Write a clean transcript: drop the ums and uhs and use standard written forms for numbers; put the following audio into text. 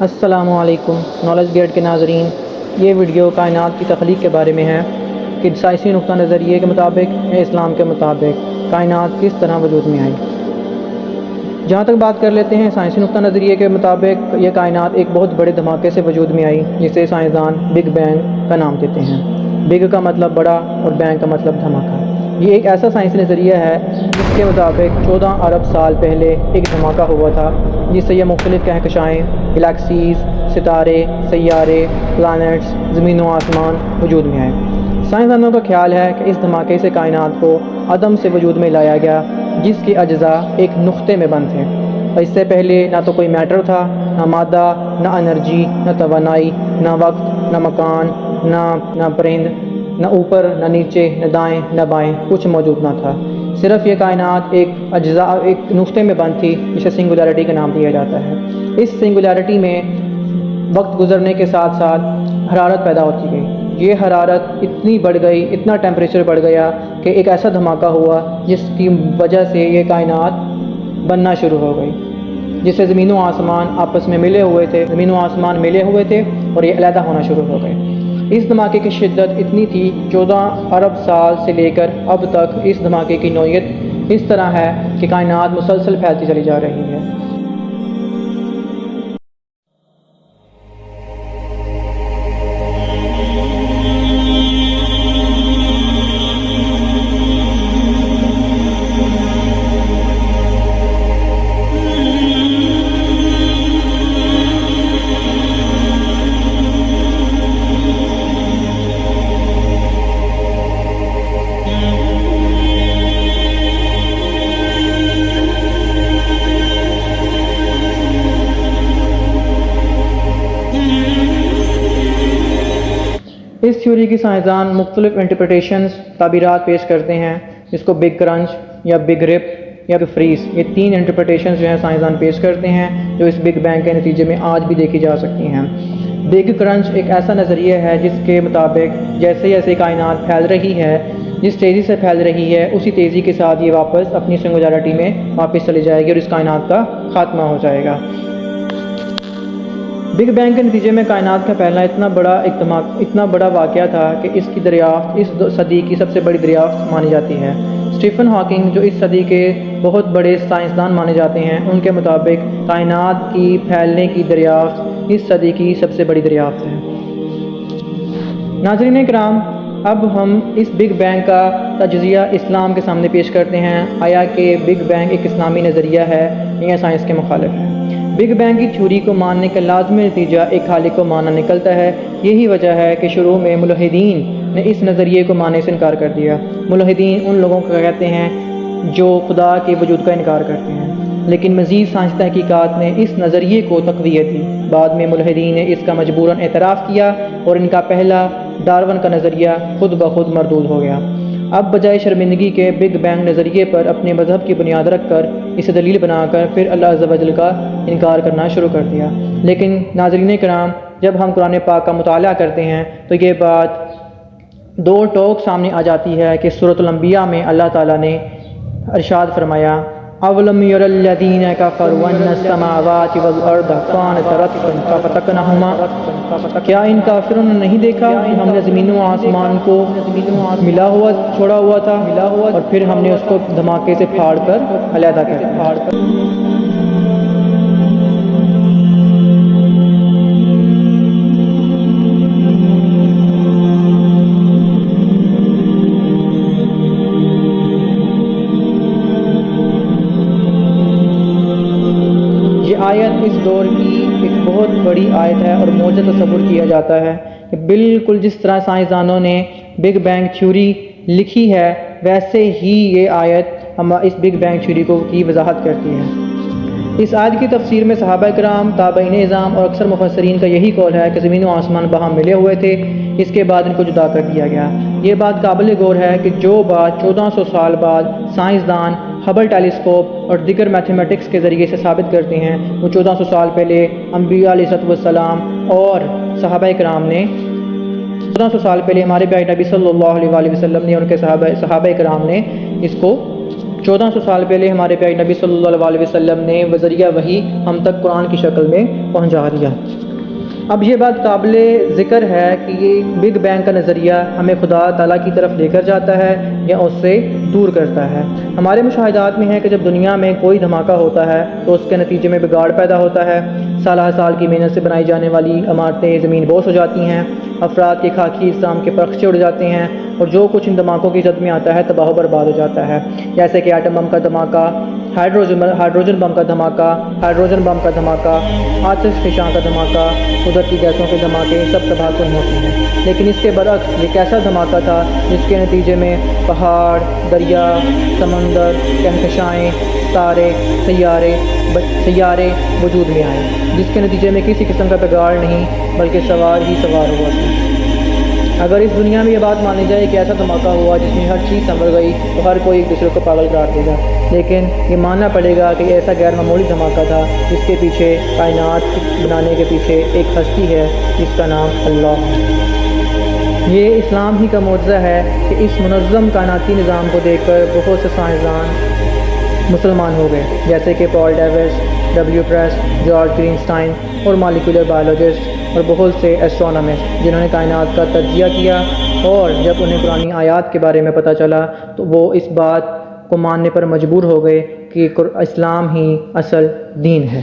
السلام علیکم knowledge get کے ناظرین، یہ ویڈیو کائنات کی تخلیق کے بارے میں ہے کہ سائنسی نقطہ نظریے کے مطابق یا اسلام کے مطابق کائنات کس طرح وجود میں آئی۔ جہاں تک بات کر لیتے ہیں سائنسی نقطہ نظریے کے مطابق یہ کائنات ایک بہت بڑے دھماکے سے وجود میں آئی، جسے سائنسدان بگ بینگ کا نام دیتے ہیں۔ بگ کا مطلب بڑا اور بینگ کا مطلب دھماکہ۔ یہ ایک ایسا سائنسی نظریہ ہے جس کے مطابق 14 ارب سال پہلے ایک دھماکہ ہوا تھا، جس سے یہ مختلف کہکشائیں، گلیکسیز، ستارے، سیارے، پلانٹس، زمین و آسمان وجود میں آئے۔ سائنسدانوں کا خیال ہے کہ اس دھماکے سے کائنات کو عدم سے وجود میں لایا گیا، جس کے اجزاء ایک نقطے میں بند تھے۔ اس سے پہلے نہ تو کوئی میٹر تھا، نہ مادہ، نہ انرجی، نہ توانائی، نہ وقت، نہ مکان، نہ پرند، نہ اوپر، نہ نیچے، نہ دائیں، نہ بائیں، کچھ موجود نہ تھا۔ صرف یہ کائنات ایک نقطے میں بند تھی، جسے سنگولیرٹی کا نام دیا جاتا ہے۔ اس سنگولیرٹی میں وقت گزرنے کے ساتھ ساتھ حرارت پیدا ہوتی گئی۔ یہ حرارت اتنی بڑھ گئی، اتنا ٹیمپریچر بڑھ گیا کہ ایک ایسا دھماکہ ہوا جس کی وجہ سے یہ کائنات بننا شروع ہو گئی، جس سے زمین و آسمان آپس میں ملے ہوئے تھے، زمین و آسمان ملے ہوئے تھے اور یہ علیحدہ ہونا شروع ہو گئے۔ اس دھماکے کی شدت اتنی تھی، 14 ارب سال سے لے کر اب تک اس دھماکے کی نوعیت اس طرح ہے کہ کائنات مسلسل پھیلتی چلی جا رہی ہے۔ اس تھیوری کی سائنسدان مختلف انٹرپریٹیشنز، تعبیرات پیش کرتے ہیں، جس کو بگ کرنچ یا بگ رپ یا بگ فریز، یہ 3 انٹرپریٹیشنز جو ہیں سائنسدان پیش کرتے ہیں، جو اس بگ بینگ کے نتیجے میں آج بھی دیکھی جا سکتی ہیں۔ بگ کرنچ ایک ایسا نظریہ ہے جس کے مطابق جیسے جیسے کائنات پھیل رہی ہے، جس تیزی سے پھیل رہی ہے، اسی تیزی کے ساتھ یہ واپس اپنی سنگولیرٹی میں واپس چلی جائے گی اور اس کائنات کا خاتمہ ہو جائے گا۔ بگ بینگ کے نتیجے میں کائنات کا پھیلنا اتنا بڑا واقعہ تھا کہ اس کی دریافت اس صدی کی سب سے بڑی دریافت مانی جاتی ہے۔ اسٹیفن ہاکنگ، جو اس صدی کے بہت بڑے سائنسدان مانے جاتے ہیں، ان کے مطابق کائنات کی پھیلنے کی دریافت اس صدی کی سب سے بڑی دریافت ہے۔ ناظرین کرام، اب ہم اس بگ بینگ کا تجزیہ اسلام کے سامنے پیش کرتے ہیں۔ آیا کہ بگ بینگ ایک اسلامی نظریہ ہے یا سائنس کے مخالف ہے؟ بگ بینگ کی تھیوری کو ماننے کا لازمی نتیجہ ایک خالق کو ماننا نکلتا ہے۔ یہی وجہ ہے کہ شروع میں ملحدین نے اس نظریے کو ماننے سے انکار کر دیا۔ ملحدین ان لوگوں کو کہتے ہیں جو خدا کے وجود کا انکار کرتے ہیں، لیکن مزید سائنسی تحقیقات نے اس نظریے کو تقویت دی۔ بعد میں ملحدین نے اس کا مجبوراً اعتراف کیا اور ان کا پہلا ڈارون کا نظریہ خود بخود مردود ہو گیا۔ اب بجائے شرمندگی کے بگ بینگ نظریے پر اپنے مذہب کی بنیاد رکھ کر اسے دلیل بنا کر پھر اللہ عز و جل کا انکار کرنا شروع کر دیا۔ لیکن ناظرین کرام، جب ہم قرآن پاک کا مطالعہ کرتے ہیں تو یہ بات دو ٹوک سامنے آ جاتی ہے کہ سورۃ الانبیاء میں اللہ تعالیٰ نے ارشاد فرمایا، اولم یر الذین کفروا ان السماوات والارض کانتا رتقا ففتقناہما، کیا ان کافروں نے نہیں دیکھا کہ ہم نے زمین و آسمان کو ملا ہوا چھوڑا ہوا تھا اور پھر ہم نے اس کو دھماکے سے پھاڑ کر علیحدہ کر دیا۔ آیت اس دور کی ایک بہت بڑی آیت ہے اور موجہ تصور کیا جاتا ہے کہ بالکل جس طرح سائنسدانوں نے بگ بینگ تھیوری لکھی ہے، ویسے ہی یہ آیت اس بگ بینگ تھیوری کی وضاحت کرتی ہے۔ اس آیت کی تفسیر میں صحابہ کرام، تابعین اعظام اور اکثر مفسرین کا یہی قول ہے کہ زمین و آسمان باہم ملے ہوئے تھے، اس کے بعد ان کو جدا کر دیا گیا۔ یہ بات قابل غور ہے کہ جو بات 1400 سال بعد سائنسدان ہبل ٹیلیسکوپ اور دیگر میتھمیٹکس کے ذریعے سے ثابت کرتے ہیں، وہ 1400 سال پہلے انبیاء علیہ السلام اور صحابہ کرام نے 1400 سال پہلے ہمارے پیارے نبی صلی اللہ علیہ وسلم نے اور ان کے صحابہ کرام نے اس کو 1400 سال پہلے ہمارے پیارے نبی صلی اللہ علیہ وسلم نے بذریعہ وحی ہم تک قرآن کی شکل میں پہنچا دیا۔ اب یہ بات قابل ذکر ہے کہ یہ بگ بینگ کا نظریہ ہمیں خدا تعالیٰ کی طرف لے کر جاتا ہے یا اس سے دور کرتا ہے۔ ہمارے مشاہدات میں ہے کہ جب دنیا میں کوئی دھماکہ ہوتا ہے تو اس کے نتیجے میں بگاڑ پیدا ہوتا ہے، سالہ سال کی محنت سے بنائی جانے والی عمارتیں زمین بوس ہو جاتی ہیں، افراد کے خاکی اسلام کے پرخچے اڑ جاتے ہیں، اور جو کچھ ان دھماکوں کی زد میں آتا ہے تباہ و برباد ہو جاتا ہے، جیسے کہ ایٹم بم کا دھماکہ، ہائیڈروجن بم کا دھماکہ، آتش فشاں کا دھماکہ، قدرتی گیسوں کے دھماکے، سب تباہ کن ہوتے ہیں۔ لیکن اس کے برعکس یہ کیسا دھماکہ تھا جس کے نتیجے میں پہاڑ، دریا، سمندر، کہکشائیں، ستارے، سیارے وجود میں آئے، جس کے نتیجے میں کسی قسم کا بگاڑ نہیں بلکہ سوار ہی سوار ہوا تھا۔ اگر اس دنیا میں یہ بات مانی جائے کہ ایسا دھماکہ ہوا جس میں ہر چیز سنبھل گئی تو ہر کوئی ایک دوسرے کو پاگل قرار دے گا، لیکن یہ ماننا پڑے گا کہ یہ ایسا غیر معمولی دھماکہ تھا جس کے پیچھے، کائنات بنانے کے پیچھے ایک ہستی ہے جس کا نام اللہ ہے۔ یہ اسلام ہی کا معجزہ ہے کہ اس منظم کائناتی نظام کو دیکھ کر بہت سے سائنسدان مسلمان ہو گئے، جیسے کہ پال ڈیوس، ڈبلیو پریس، جارج گرینسٹائن اور مالیکولر بایولوجسٹ اور بہت سے ایسٹرونامسٹ، جنہوں نے کائنات کا تجزیہ کیا، اور جب انہیں قرآنی آیات کے بارے میں پتہ چلا تو وہ اس بات کو ماننے پر مجبور ہو گئے کہ اسلام ہی اصل دین ہے۔